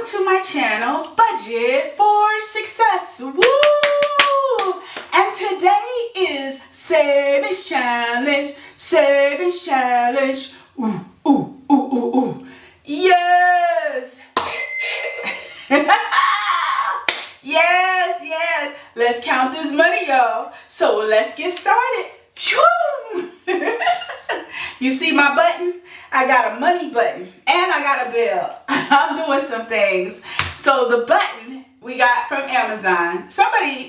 Welcome to my channel, Budget for Success. Woo! And today is Savings Challenge, Savings Challenge. Ooh, ooh, ooh, ooh, ooh. Yes! Yes. Let's count this money, y'all. So let's get started. You see my button? I got a money button and I got a bill. I'm doing some things. So the button we got from Amazon.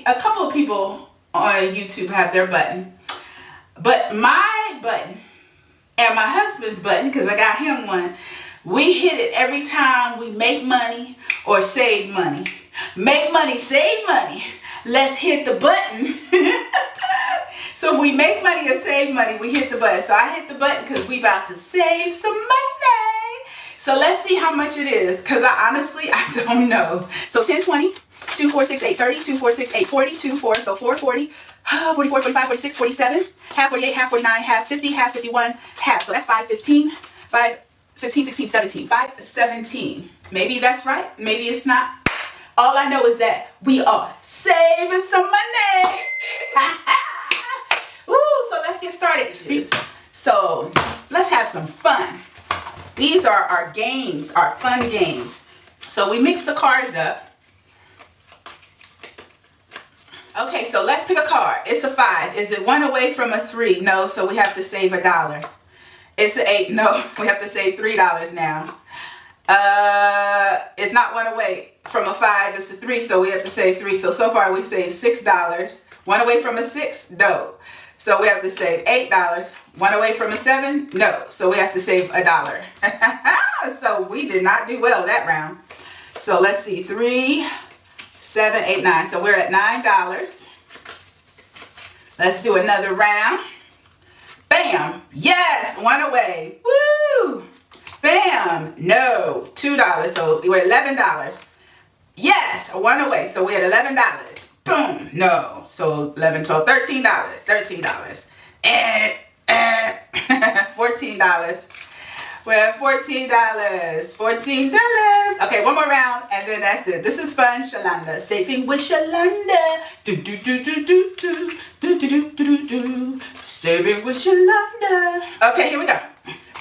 A couple of people on YouTube have their button. But my button and my husband's button, because I got him one, we hit it every time we make money or save money. Make money, save money. Let's hit the button. So if we make money or save money, we hit the button. So I hit the button because we about to save some money. So let's see how much it is, because I don't know. So 10, 20, 2, 4, 6, 8, 30, 2, 4, 6, 8, 40, 2, 4, so 4, 40, 44, 45, 46, 47, half 48, half 49, half 50, half 51, half. So that's 5, 15, 5, 15, 16, 17, 5, 17. Maybe that's right. Maybe it's not. All I know is that we are saving some money. Woo, so let's get started. So let's have some fun. These are our games, our fun games. So we mix the cards up. Okay, so let's pick a card. It's a 5. Is it 1 away from a 3? No, so we have to save $1. It's an 8. No, we have to save $3 now. It's not 1 away from a 5. It's a 3, so we have to save 3. So far we saved $6. 1 away from a 6? No. So we have to save $8. 1 away from a 7? No. So we have to save $1. So we did not do well that round. So let's see. 3, 7, 8, 9. So we're at $9. Let's do another round. Bam. Yes. 1 away. Woo. Bam. No. $2. So we're at $11. Yes. 1 away. So we're at $11. Boom. No. So 11, 12, $13. $13. And $14. We're at $14. $14. Okay, one more round and then that's it. This is fun, Shalanda. Saving with Shalanda. Do do do do do do do do do do do. Saving with Shalanda. Okay, here we go.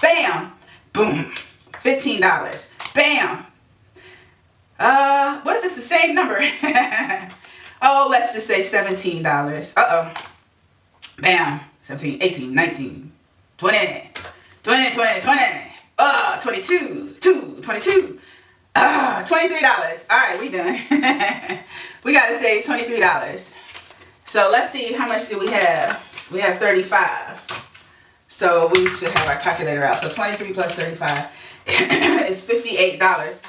Bam. Boom. $15. Bam. What if it's the same number? Oh, let's just say $17. Uh-oh. Bam. 17, 18, 19, 20, 20, 20, 20. 22, 22. $23. All right, we done. We got to save $23. So let's see, how much do we have? We have 35. So we should have our calculator out. So 23 plus 35 is $58.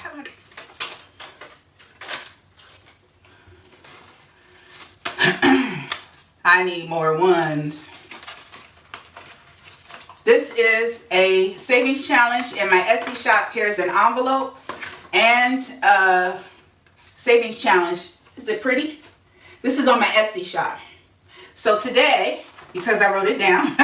I need more ones. This is a savings challenge in my Etsy shop. Here's an envelope and a savings challenge. Is it pretty? This is on my Etsy shop. So today, because I wrote it down,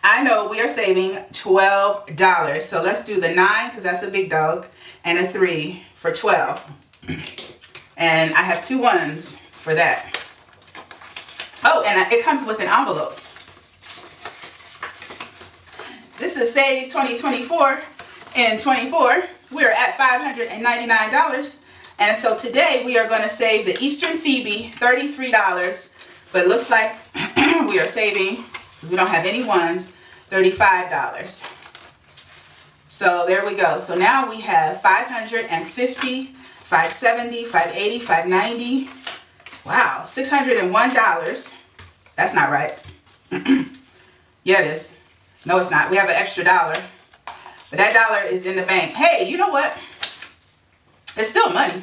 I know we are saving $12. So let's do the 9 because that's a big dog and a 3 for 12. And I have 2 ones for that. Oh, and it comes with an envelope. This is Save 2024. In 24, we're at $599. And so today we are going to save the Eastern Phoebe $33. But it looks like we are saving, we don't have any ones, $35. So there we go. So now we have 550, 570, 580, 590. Wow, $601. That's not right. Yeah, it is. No, it's not. We have an extra $1. But that $1 is in the bank. Hey, you know what? It's still money.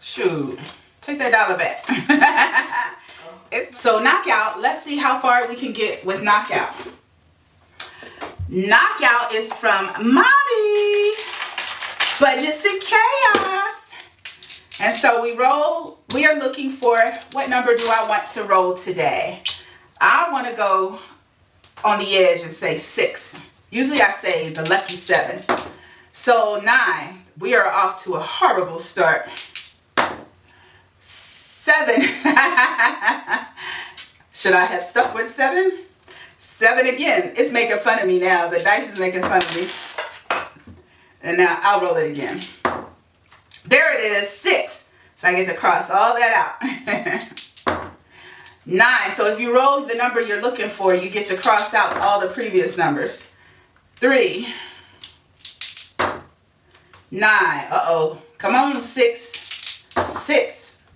Shoot. Take that $1 back. So knockout, let's see how far we can get with knockout. Knockout is from Mommy. Budgets and Chaos. And so we are looking for, what number do I want to roll today? I want to go on the edge and say 6. Usually I say the lucky 7. So 9, we are off to a horrible start. 7. Should I have stuck with 7? 7 again. It's making fun of me now. The dice is making fun of me. And now I'll roll it again. There it is, 6. So I get to cross all that out. 9. So if you roll the number you're looking for, you get to cross out all the previous numbers. 3. 9. Uh-oh. Come on, 6. 6.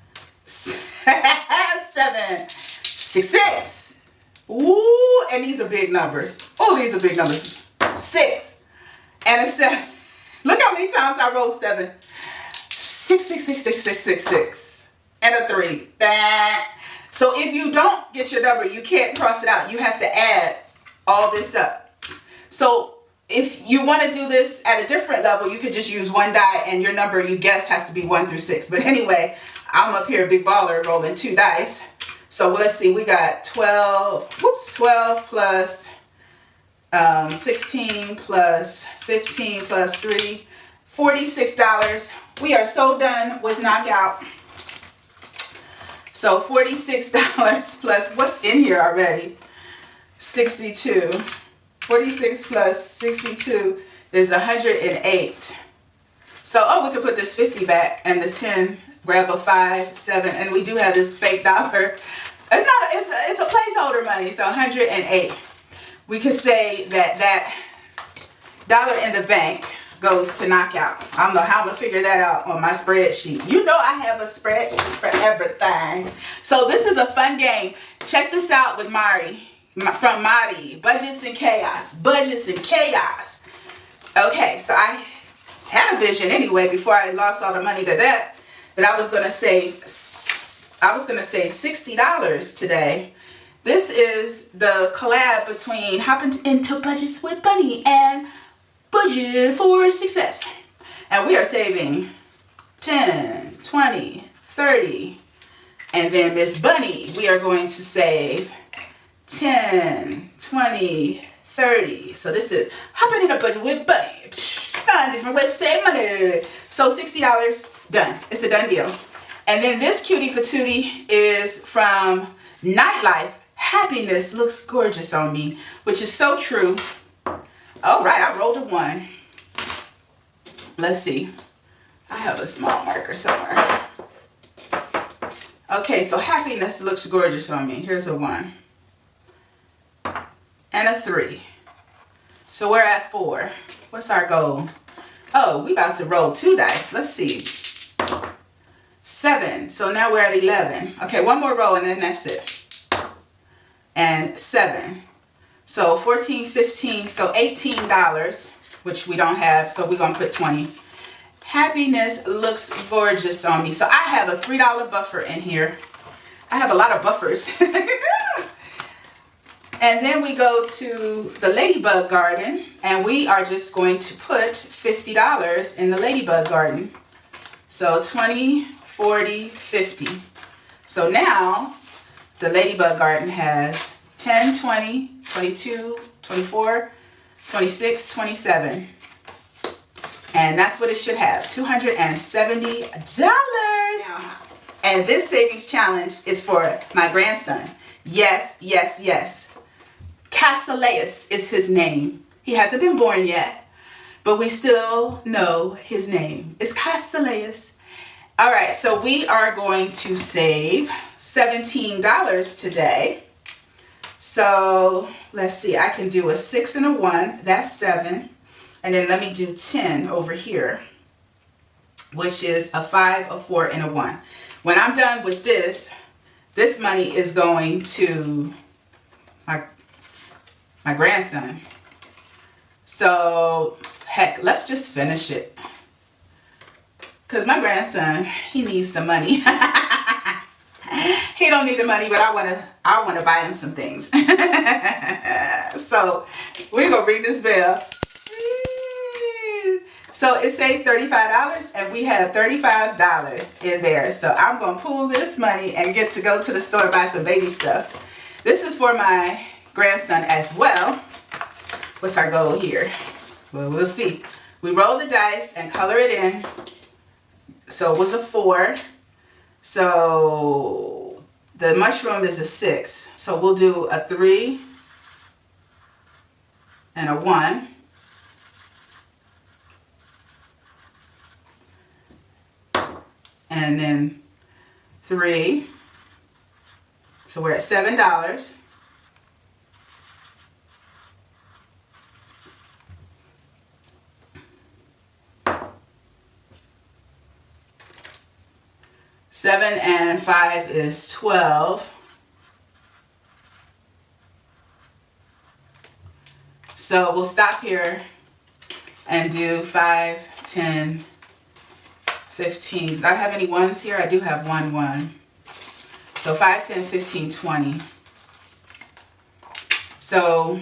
7. 6. Ooh, and these are big numbers. Oh, these are big numbers. 6. And a 7. Look how many times I rolled 7. 6, 6, 6, 6, 6, 6, 6. And a 3. So if you don't get your number, you can't cross it out. You have to add all this up. So if you want to do this at a different level, you could just use one die and your number you guess has to be 1 through 6. But anyway, I'm up here, big baller, rolling 2 dice. So let's see, we got 12 plus 16 plus 15 plus 3, $46. We are so done with knockout. So $46 plus what's in here already? 62. 46 plus 62 is 108. So, oh, we could put this 50 back and the 10, grab a 5, 7, and we do have this fake dollar. It's a placeholder money, so 108. We could say that dollar in the bank goes to knockout. I don't know how I'm gonna figure that out on my spreadsheet. You know I have a spreadsheet for everything. So this is a fun game. Check this out with Mari. From Madi, Budgets and Chaos. Budgets and Chaos. Okay, so I had a vision anyway before I lost all the money to that I was gonna save $60 today. This is the collab between Hopping into Budgets with Bunny and Budget for Success. And we are saving 10, 20, 30. And then Miss Bunny, we are going to save 10, 20, 30. So this is Hopping in a Budget with Bunny. Find different ways to save money. So $60, done. It's a done deal. And then this cutie patootie is from Nightlife. Happiness looks gorgeous on me, which is so true. All right, I rolled a 1. Let's see. I have a small marker somewhere. Okay, so happiness looks gorgeous on me. Here's a 1. And a 3. So we're at 4. What's our goal? Oh, we about to roll 2 dice. Let's see. 7. So now we're at 11. Okay, one more roll and then that's it. And 7. So 14, 15, so $18, which we don't have, so we're going to put 20. Happiness looks gorgeous on me. So I have a $3 buffer in here. I have a lot of buffers. And then we go to the Ladybug Garden, and we are just going to put $50 in the Ladybug Garden. So 20, 40, 50. So now the Ladybug Garden has 10, 20, 22, 24, 26, 27. And that's what it should have, $270. And this savings challenge is for my grandson. Yes, yes, yes. Cassileus is his name. He hasn't been born yet, but we still know his name. It's Cassileus. All right, so we are going to save $17 today. So let's see, I can do a 6 and a 1, that's 7. And then let me do 10 over here, which is a 5, a 4, and a 1. When I'm done with this money is going to my grandson. So, heck, let's just finish it. Because my grandson, he needs the money. He don't need the money, but I want to buy him some things. So, we're going to ring this bell. So, it saves $35, and we have $35 in there. So, I'm going to pool this money and get to go to the store and buy some baby stuff. This is for my grandson as well. What's our goal here? Well, we'll see. We roll the dice and color it in. So it was a 4. So the mushroom is a 6. So we'll do a 3 and a 1. And then 3. So we're at $7. Seven and 5 is 12. So we'll stop here and do 5, 10, 15. Do I have any ones here? I do have 1. So 5, 10, 15, 20. So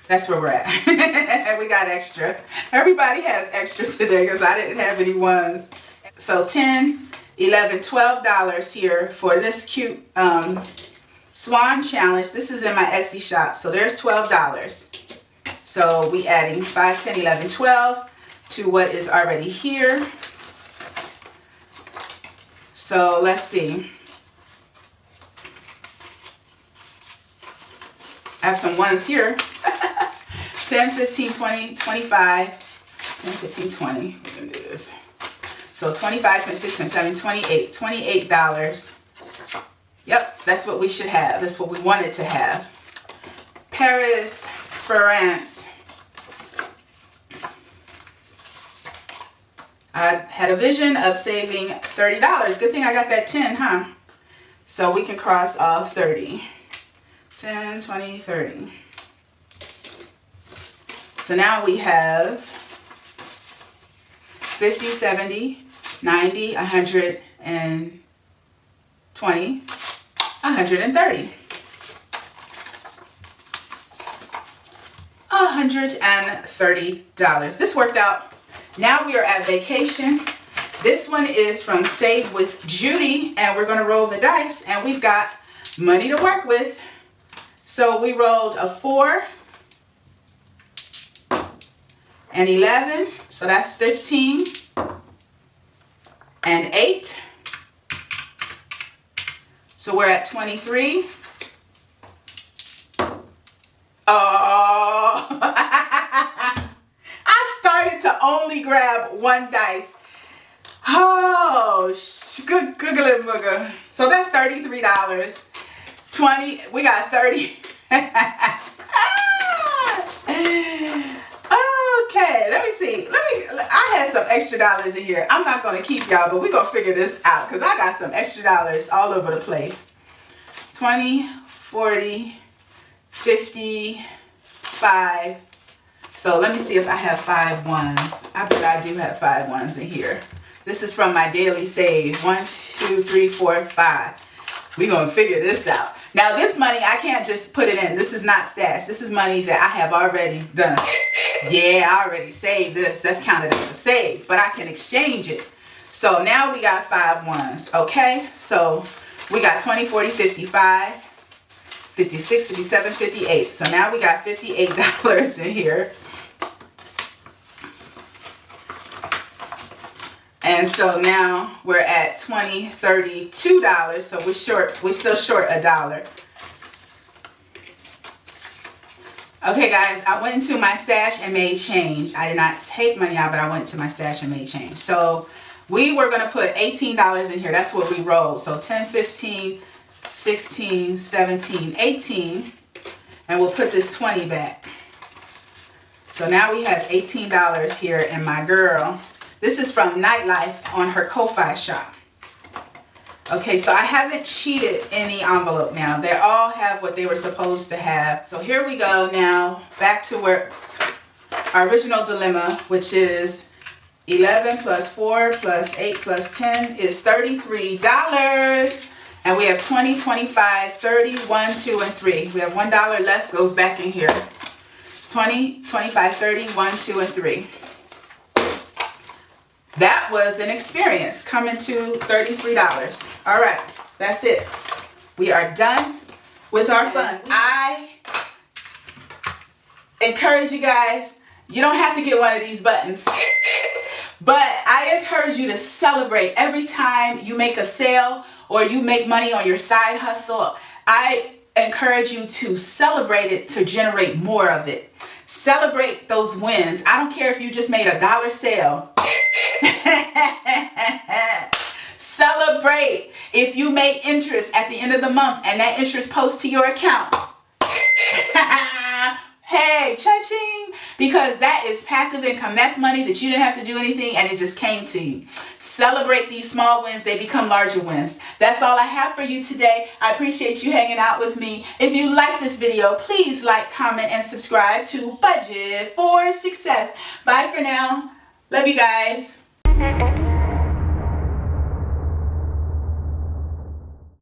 that's where we're at. We got extra. Everybody has extra today because I didn't have any ones. So 10, 11, $12 here for this cute swan challenge. This is in my Etsy shop. So there's $12. So we adding 5, 10, 11, 12 to what is already here. So let's see. I have some ones here. 10, 15, 20, 25. 10, 15, 20. We're going to do this. So 25, 26, 27, 28. $28. Yep, that's what we should have. That's what we wanted to have. Paris, France. I had a vision of saving $30. Good thing I got that 10, huh? So we can cross off 30. 10, 20, 30. So now we have 50, 70, 90, 120, 130. $130. This worked out. Now we are at vacation. This one is from Save with Judy, and we're going to roll the dice, and we've got money to work with. So we rolled a 4 and 11, so that's 15, and 8. So we're at 23. Oh, I started to only grab 1 dice. Oh, good googly booger. So that's $33. 20, we got 30. Okay, let me see. I had some extra dollars in here. I'm not going to keep y'all, but we're going to figure this out because I got some extra dollars all over the place. 20, 40, 50, 5. So let me see if I have 5 ones. I bet I do have 5 ones in here. This is from my daily save. 1, 2, 3, 4, 5. We're going to figure this out. Now this money, I can't just put it in. This is not stash. This is money that I have already done. Yeah, I already saved this. That's counted as a save, but I can exchange it. So now we got 5 ones, okay? So we got 20, 40, 55, 56, 57, 58. So now we got $58 in here. And so now we're at $20, $32. So we're still short $1. Okay guys, I went into my stash and made change. I did not take money out, but I went to my stash and made change. So we were going to put $18 in here. That's what we rolled. So 10, 15, 16, 17, 18. And we'll put this 20 back. So now we have $18 here, and my girl, this is from Nightlife on her Ko-Fi shop. Okay, so I haven't cheated any envelope now. They all have what they were supposed to have. So here we go now, back to where our original dilemma, which is 11 plus 4 plus 8 plus 10 is $33. And we have 20, 25, 30, 1, 2, and 3. We have $1 left, goes back in here. 20, 25, 30, 1, 2, and 3. That was an experience, coming to $33. All right, that's it. We are done with our fun. I encourage you guys, You don't have to get one of these buttons. But I encourage you to celebrate every time you make a sale or you make money on your side hustle. I encourage you to celebrate it to generate more of it. Celebrate those wins. I don't care if you just made $1 sale. Celebrate if you made interest at the end of the month and that interest posts to your account. Hey, cha-ching, because that is passive income. That's money that you didn't have to do anything and it just came to you. Celebrate these small wins. They become larger wins. That's all I have for you today. I appreciate you hanging out with me. If you like this video, please like, comment, and subscribe to Budget for Success. Bye for now. Love you guys.